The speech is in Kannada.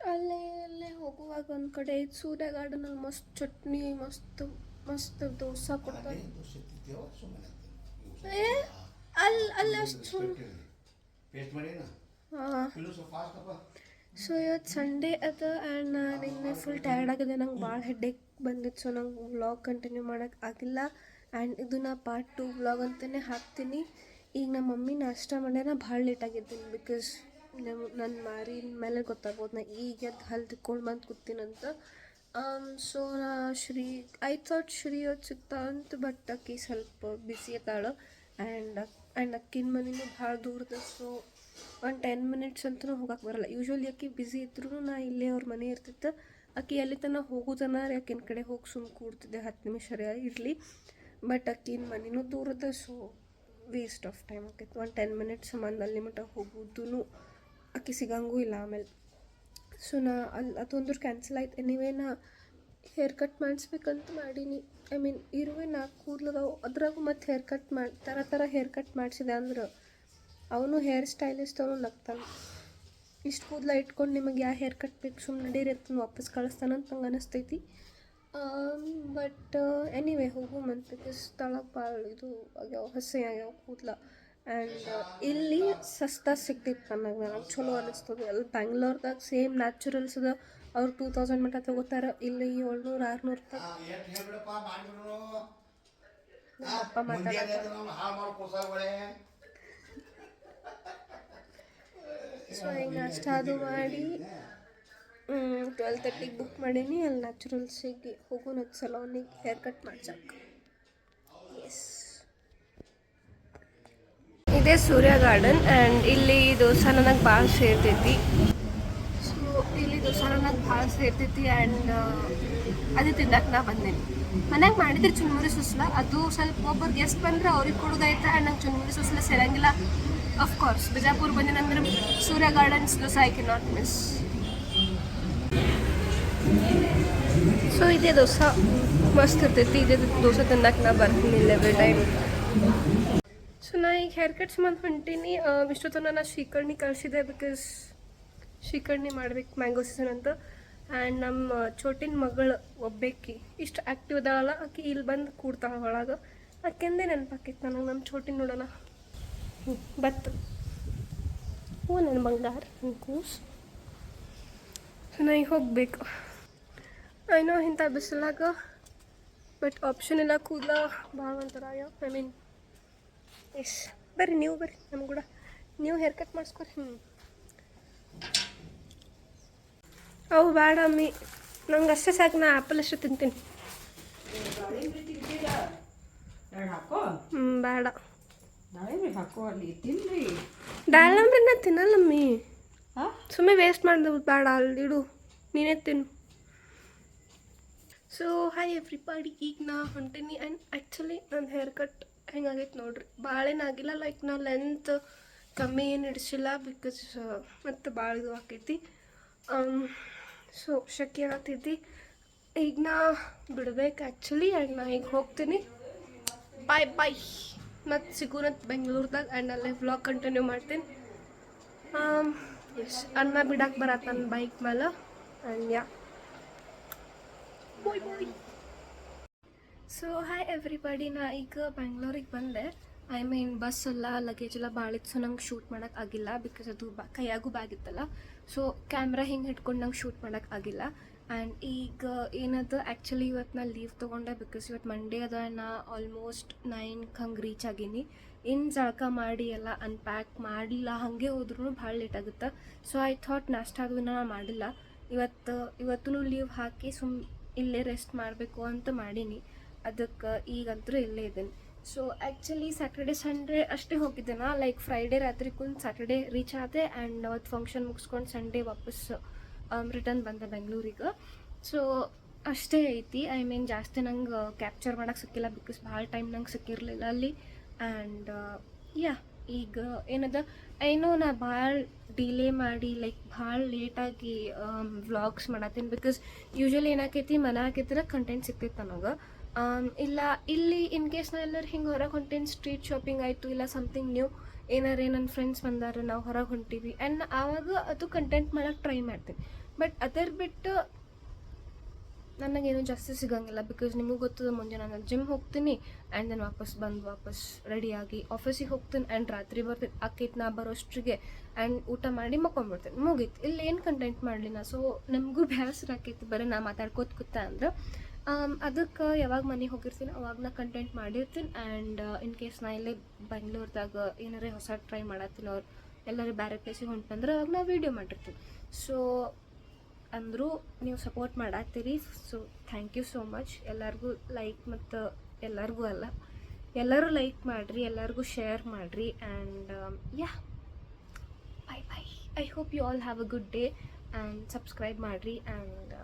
ಅಲ್ಲೇ ಹೋಗುವಾಗ ಒಂದು ಕಡೆ ಸೂರ್ಯ ಗಾರ್ಡನಲ್ಲಿ ಮಸ್ತ್ ಚಟ್ನಿ ಮಸ್ತ್ ಮಸ್ತ್ ದೋಸೆ ಕೊಡ್ತಾರೆ. ಏ ಅಲ್ಲಿ ಅಷ್ಟು ಹಾಂ. ಸೊ ಇವತ್ತು ಸಂಡೇ ಅದ ಆ್ಯಂಡ್ ನಾನು ನಿನ್ನೆ ಫುಲ್ ಟಯರ್ಡ್ ಆಗಿದೆ, ನಂಗೆ ಭಾಳ ಹೆಡ್ಡೇಕ್ ಬಂದಿತ್ತು. ಸೊ ನಂಗೆ ವ್ಲಾಗ್ ಕಂಟಿನ್ಯೂ ಮಾಡೋಕ್ಕೆ ಆಗಿಲ್ಲ. ಆ್ಯಂಡ್ ಇದು ನಾ ಪಾರ್ಟ್ 2 ವ್ಲಾಗ್ ಅಂತಲೇ ಹಾಕ್ತೀನಿ. ಈಗ ನಮ್ಮ ಮಮ್ಮಿ ನಾಷ್ಟ ಮಾಡ್ಯಾರ, ಭಾಳ ಲೇಟಾಗಿದ್ದೀನಿ ಬಿಕಾಸ್ ನನ್ನ ಮಾರಿನ ಮೇಲೆ ಗೊತ್ತಾಗ್ಬೋದು ನಾ ಈಗ ಎದ್ದು ಹಲ್ಲು ತಿಕ್ಕೊಂಡು ಬಂದು ಕೂತೀನಂತ. ಸೊ ನಾ ಐ ಥಾಟ್ ಶ್ರೀ ಇವತ್ತು ಸಿಗ್ತಾ ಅಂತ, ಬಟ್ ಅಕ್ಕಿ ಸ್ವಲ್ಪ ಬಿಸಿ ಅದಾಳು. ಆ್ಯಂಡ್ ಅಕ್ಕಿನ ಮನೆಯೂ ಭಾಳ ದೂರದ. ಸೊ ಒಂದು 10 ಮಿನಿಟ್ಸ್ ಅಂತಲೂ ಹೋಗಕ್ಕೆ ಬರಲ್ಲ. ಯೂಶ್ವಲಿ ಅಕ್ಕಿ ಬ್ಯುಸಿ ಇದ್ರೂ ನಾ ಇಲ್ಲೇ ಅವ್ರ ಮನೆ ಇರ್ತಿತ್ತು. ಅಕ್ಕಿ ಎಲ್ಲಿ ತನಕ ಹೋಗೋದನ್ನ ಆಕಿನ ಕಡೆ ಹೋಗಿ ಸುಮ್ಮನೆ ಕೂಡ್ತಿದ್ದೆ 10 ನಿಮಿಷ ಇರಲಿ. ಬಟ್ ಅಕ್ಕಿನ ಮನೆಯೂ ದೂರದ, ಸೊ ವೇಸ್ಟ್ ಆಫ್ ಟೈಮ್ ಆಕೈತೆ. ಒಂದು 10 ಮಿನಿಟ್ಸ್ ಸಂಬಂಧ ಅಲ್ಲಿ ಮಟ್ಟ ಹೋಗೋದು ಅಕ್ಕಿ ಸಿಗಂಗೂ ಇಲ್ಲ ಆಮೇಲೆ. ಸೊ ನಾ ಅದೊಂದು ಕ್ಯಾನ್ಸಲ್ ಆಯ್ತು. ಎನಿವೇ ನಾ ಹೇರ್ ಕಟ್ ಮಾಡಿಸ್ಬೇಕಂತ ಮಾಡೀನಿ. ಐ ಮೀನ್ ಇರುವೆ 4 ಕೂದಲದಾವು, ಅದ್ರಾಗೂ ಮತ್ತು ಹೇರ್ ಕಟ್ ಥರ ಹೇರ್ ಕಟ್ ಮಾಡಿಸಿದೆ ಅಂದ್ರೆ ಅವನು ಹೇರ್ ಸ್ಟೈಲಿಸ್ಟ್ ಅವನು ನಗ್ತಾನೆ. ಇಷ್ಟು ಕೂದಲ ಇಟ್ಕೊಂಡು ನಿಮಗೆ ಯಾವ ಹೇರ್ ಕಟ್ ಬೇಕು ಸುಮ್ಮನೆ ನಡೀರಿ ಅಂತ ವಾಪಸ್ ಕಳಿಸ್ತಾನಂತ ನಂಗೆ ಅನಿಸ್ತೈತಿ. ಬಟ್ ಎನಿವೇ ಹೋಗುಮಂತ, ಬಿಕಾಸ್ ತಳಗೆ ಭಾಳ ಇದು ಆಗ್ಯಾವ, ಹಸಿ ಆಗ್ಯಾವ ಕೂದಲ. ಆ್ಯಂಡ್ ಇಲ್ಲಿ ಸಸ್ತಾ ಸಿಗ್ತಿತ್ತು ನನಗೆ ಚಲೋ ಅನ್ನಿಸ್ತದೆ. ಅಲ್ಲಿ ಬ್ಯಾಂಗ್ಳೂರ್ದಾಗ ಸೇಮ್ ನ್ಯಾಚುರಲ್ಸ್ ಅದ, ಅವ್ರು 2000 ಮಟ್ಟ ತೊಗೋತಾರೆ. ಇಲ್ಲಿ 700-600 ಅಪ್ಪ ಮಾತಾಡ್ತಾರೆ. ಸೊ ಈಗ ನಾಷ್ಟ ಅದು ಮಾಡಿ 12:30ಗೆ ಬುಕ್ ಮಾಡೀನಿ. ಅಲ್ಲಿ ನ್ಯಾಚುರಲ್ಸಿಗೆ ಹೋಗೋಣ ಸಲೋನಿಗೆ ಹೇರ್ ಕಟ್ ಮಾಡ್ಸಕ್ಕೆ. ಎಸ್, ಇದೇ ಸೂರ್ಯ ಗಾರ್ಡನ್. ಆ್ಯಂಡ್ ಇಲ್ಲಿ ದೋಸೆ ನನಗೆ ಭಾಳ ಸೇರ್ತೈತಿ. ಸೊ ಇಲ್ಲಿ ದೋಸೆ ನನಗೆ ಭಾಳ ಸೇರ್ತೈತಿ. ಆ್ಯಂಡ್ ಅದು ತಿನ್ನಕ್ಕೆ ನಾ ಬಂದೇನಿ. ಮನ್ಯಾಗ ಮಾಡಿದ್ರೆ ಚುನ್ಮುರಿ ಸುಸ್ಲ, ಅದು ಸ್ವಲ್ಪ ಒಬ್ಬರು ಗೆಸ್ಟ್ ಬಂದರೆ ಅವ್ರಿಗೆ ಕೊಡೋದೈತೆ. ಆ್ಯಂಡ್ ನಂಗೆ ಚುನ್ಮುರಿ ಸುಸ್ಲ ಸೇರಂಗಿಲ್ಲ. ಅಫ್ಕೋರ್ಸ್ ಬಿಜಾಪುರ ಬಂದಿನಂದ್ರೆ Surya gardens dosa I can not miss. So ಇದೇ ದೋಸೆ ಮಸ್ತ್ ಇರ್ತೈತಿ. ಇದೇ ದೋಸೆ ತಿನ್ನಕ್ಕೆ ನಾ ಬರ್ತೀನಿ ಇಲ್ಲ ಎವ್ರಿ ಟೈಮ್. ಸೊ ನಾ ಈಗ ಹೇರ್ ಕಟ್ ಸಂಬಂಧ ಹೊಂಟೀನಿ. ಇಷ್ಟೊತ್ತನ ನಾ ಶ್ರೀಕರ್ಣಿ ಕಳಿಸಿದೆ, ಬಿಕಾಸ್ ಶ್ರೀಕರ್ಣಿ ಮಾಡ್ಬೇಕು ಮ್ಯಾಂಗೋ ಸೀಸನ್ ಅಂತ. ಆ್ಯಂಡ್ ನಮ್ಮ ಚೋಟಿನ ಮಗಳು ಒಬ್ಬೇಕಿ ಇಷ್ಟು ಆ್ಯಕ್ಟಿವ್ ಅದಾಳಲ್ಲ, ಆಕಿ ಇಲ್ಲಿ ಬಂದು ಕೂಡ್ತಾಳೆ ಒಳಗೆ. ಆಕೆಂದೇ ನೆನಪಾಕೈತೆ ನನಗೆ ನಮ್ಮ ಚೋಟಿನ ನೋಡೋಣ. ಬತ್ತು ಹ್ಞೂ ನನ್ನ ಬಂಗಾರ ನನ್ನ ಕೂಸು. ಸೊ ನಾ ಈಗ ಹೋಗಬೇಕು. ಏನೋ ಇಂಥ ಬಿಸಿಲಾಗ ಬಟ್ ಆಪ್ಷನ್ ಇಲ್ಲ. ಕೂದಲ ಭಾಳ ಒಂಥರ ಐ ಮೀನ್ ಎಸ್. ಬರ್ರಿ ನೀವು ಬರ್ರಿ ನಮ್ಮ ಕೂಡ, ನೀವು ಹೇರ್ ಕಟ್ ಮಾಡಿಸ್ಕೊರಿ. ಅವು ಬೇಡ ಅಮ್ಮಿ, ನಂಗೆ ಅಷ್ಟೇ ಸಾಕು. ನಾ ಆ್ಯಪಲ್ ಅಷ್ಟೇ ತಿಂತೀನಿ. ಬೇಡ ದಾಳಂಬ್ರಿ ನಾ ತಿನ್ನಲ್ಲಮ್ಮಿ. ಸುಮ್ಮನೆ ವೇಸ್ಟ್ ಮಾಡಿದೆವು, ಬೇಡ ಅಲ್ಲಿ ಇಡು, ನೀನೇ ತಿನ್ನು. ಸೊ ಹಾಯ್ ಎವ್ರಿಬಡಿ, ಈಗ ನಾ ಹೊಂಟೀನಿ. ಆ್ಯಂಡ್ ಆ್ಯಕ್ಚುಲಿ ನನ್ನ ಹೇರ್ ಕಟ್ ಹೆಂಗಾಗೈತೆ ನೋಡ್ರಿ. ಭಾಳ ಏನಾಗಿಲ್ಲ, ಲೈಕ್ ನಾ ಲೆಂತ್ ಕಮ್ಮಿ ಏನು ಇಡಿಸಿಲ್ಲ, ಬಿಕಾಸ್ ಮತ್ತು ಭಾಳ ಇದು ಆಕೈತಿ. ಸೊ ಶೆಕೆ ಆಗತ್ತೈತಿ. ಈಗ ನಾ ಬಿಡ್ಬೇಕು ಆ್ಯಕ್ಚುಲಿ. ಆ್ಯಂಡ್ ನಾ ಈಗ ಹೋಗ್ತೀನಿ. ಬಾಯ್ ಬಾಯ್, ಮತ್ತು ಸಿಗೋಣತ್ ಬೆಂಗಳೂರ್ದಾಗ. ಆ್ಯಂಡ್ ಅಲ್ಲೇ ವ್ಲಾಗ್ ಕಂಟಿನ್ಯೂ ಮಾಡ್ತೀನಿ. ಎಸ್, ಅನ್ನ ಬಿಡಕ್ಕೆ ಬರತ್ತೆ ನನ್ನ ಬೈಕ್ ಮೇಲೆ. And yeah bye bye. So hi everybody, ನಾ ಈಗ ಬ್ಯಾಂಗ್ಳೂರಿಗೆ ಬಂದೆ. ಐ ಮೀನ್ ಬಸ್ ಎಲ್ಲ ಲಗೇಜ್ ಎಲ್ಲ ಭಾಳ ಇತ್ತು. ಸೊ ನಂಗೆ ಶೂಟ್ ಮಾಡೋಕ್ಕೆ ಆಗಿಲ್ಲ, ಬಿಕಾಸ್ ಅದು ಕೈಯಾಗೂ ಬ್ಯಾಗ್ ಇತ್ತಲ್ಲ. ಸೊ ಕ್ಯಾಮ್ರಾ ಹಿಂಗೆ ಹಿಡ್ಕೊಂಡು ನಂಗೆ ಶೂಟ್ ಮಾಡೋಕ್ಕೆ ಆಗಿಲ್ಲ. ಆ್ಯಂಡ್ ಈಗ ಏನದು ಆ್ಯಕ್ಚುಲಿ ಇವತ್ತು ನಾನು ಲೀವ್ ತೊಗೊಂಡೆ, ಬಿಕಾಸ್ ಇವತ್ತು ಮಂಡೇ ಅದ. ನಾ ಆಲ್ಮೋಸ್ಟ್ 9ಕ್ಕೆ ಹಂಗೆ ರೀಚ್ ಆಗೀನಿ. ಇನ್ನು ಜಳಕ ಮಾಡಿ ಎಲ್ಲ ಅನ್ಪ್ಯಾಕ್ ಮಾಡಿಲ್ಲ, ಹಾಗೆ ಹೋದ್ರೂ ಭಾಳ ಲೇಟ್ ಆಗುತ್ತೆ. ಸೊ ಐ ಥಾಟ್ ನಾಷ್ಟ ಅದು ನಾನು ಮಾಡಿಲ್ಲ. ಇವತ್ತೂ ಲೀವ್ ಹಾಕಿ ಇಲ್ಲೇ ರೆಸ್ಟ್ ಮಾಡಬೇಕು ಅಂತ ಮಾಡೀನಿ. ಅದಕ್ಕೆ ಈಗಂತೂ ಇಲ್ಲೇ ಇದ್ದೀನಿ. ಸೊ ಆ್ಯಕ್ಚುಲಿ ಸ್ಯಾಟರ್ಡೆ ಸಂಡೇ ಅಷ್ಟೇ ಹೋಗಿದ್ದೆ ನಾ. ಲೈಕ್ ಫ್ರೈಡೇ ರಾತ್ರಿ ಕುಂತು ಸ್ಯಾಟರ್ಡೇ ರೀಚ್ ಆದೆ. ಆ್ಯಂಡ್ ಅವತ್ತು ಫಂಕ್ಷನ್ ಮುಗಿಸ್ಕೊಂಡು ಸಂಡೇ ವಾಪಸ್ ರಿಟರ್ನ್ ಬಂದೆ ಬೆಂಗಳೂರಿಗೆ. ಸೊ ಅಷ್ಟೇ ಐತಿ. ಐ ಮೀನ್ ಜಾಸ್ತಿ ನಂಗೆ ಕ್ಯಾಪ್ಚರ್ ಮಾಡೋಕ್ಕೆ ಸಿಕ್ಕಿಲ್ಲ, ಬಿಕಾಸ್ ಭಾಳ ಟೈಮ್ ನಂಗೆ ಸಿಕ್ಕಿರಲಿಲ್ಲ ಅಲ್ಲಿ. ಆ್ಯಂಡ್ ಯಾ ಈಗ ಏನದ ಏನೋ ನಾ ಭಾಳ ಡಿಲೇ ಮಾಡಿ ಲೈಕ್ ಭಾಳ ಲೇಟಾಗಿ ವ್ಲಾಗ್ಸ್ ಮಾಡತ್ತೀನಿ. ಬಿಕಾಸ್ ಯೂಶ್ವಲಿ ಏನಾಕೈತಿ, ಮನೆ ಹಾಕಿದ್ರೆ ಕಂಟೆಂಟ್ ಸಿಗ್ತೈತೆ ನನಗೆ. ಇಲ್ಲ ಇಲ್ಲಿ ಇನ್ ಕೇಸ್ ನಾ ಎಲ್ಲರೂ ಹಿಂಗೆ ಹೊರಗೆ ಹೊಂಟೇನು, ಸ್ಟ್ರೀಟ್ ಶಾಪಿಂಗ್ ಆಯಿತು ಇಲ್ಲ ಸಮಥಿಂಗ್ ನ್ಯೂ ಏನಾರೇ ನನ್ನ ಫ್ರೆಂಡ್ಸ್ ಬಂದಾರ ನಾವು ಹೊರಗೆ ಹೊಂಟೀವಿ ಆ್ಯಂಡ್ ಆವಾಗ ಅದು ಕಂಟೆಂಟ್ ಮಾಡೋಕ್ಕೆ ಟ್ರೈ ಮಾಡ್ತೀನಿ. ಬಟ್ ಅದರ ಬಿಟ್ಟು ನನಗೇನು ಜಾಸ್ತಿ ಸಿಗೋಂಗಿಲ್ಲ. ಬಿಕಾಸ್ ನಿಮಗೆ ಗೊತ್ತದ, ಮುಂಜಾನೆ ನಾನು ಜಿಮ್ ಹೋಗ್ತೀನಿ ಆ್ಯಂಡ್ ದೆನ್ ವಾಪಸ್ ರೆಡಿಯಾಗಿ ಆಫೀಸಿಗೆ ಹೋಗ್ತೀನಿ ಆ್ಯಂಡ್ ರಾತ್ರಿ ಬರ್ತೀನಿ. ಆಕೈತೆ ನಾ ಬರೋಷ್ಟ್ರಿಗೆ ಆ್ಯಂಡ್ ಊಟ ಮಾಡಿ ಮಕ್ಕೊಂಡ್ಬಿಡ್ತೀನಿ, ಮುಗೀತು. ಇಲ್ಲಿ ಏನು ಕಂಟೆಂಟ್ ಮಾಡಲಿ ನಾ. ಸೊ ನಮಗೂ ಬೇಸರ ಆಕೈತಿ ಬರೀ ನಾ ಮಾತಾಡ್ಕೋತ ಕೂತ ಅಂದ್ರೆ. ಅದಕ್ಕೆ ಯಾವಾಗ ಮನೆಗೆ ಹೋಗಿರ್ತೀನಿ ಅವಾಗ ನಾ ಕಂಟೆಂಟ್ ಮಾಡಿರ್ತೀನಿ. ಆ್ಯಂಡ್ ಇನ್ ಕೇಸ್ ನಾ ಇಲ್ಲೇ ಬೆಂಗ್ಳೂರ್ದಾಗ ಏನಾರೇ ಹೊಸ ಟ್ರೈ ಮಾಡತ್ತೀನಿ ಅವ್ರು ಎಲ್ಲರೂ ಬೇರೆ ಪ್ಲೇಸಿಗೆ ಹೊಂಟಂದ್ರೆ ಅವಾಗ ನಾ ವೀಡಿಯೋ ಮಾಡಿರ್ತೀನಿ. ಸೊ ಅಂದರೂ ನೀವು ಸಪೋರ್ಟ್ ಮಾಡತ್ತೀರಿ. So thank you so much. ಎಲ್ಲರಿಗೂ ಲೈಕ್, ಮತ್ತು ಎಲ್ಲರಿಗೂ ಅಲ್ಲ, ಎಲ್ಲರೂ ಲೈಕ್ ಮಾಡಿರಿ, ಎಲ್ಲರಿಗೂ ಶೇರ್ ಮಾಡಿರಿ. And yeah, bye. I hope you all have a good day and subscribe ಮಾಡಿರಿ. ಆ್ಯಂಡ್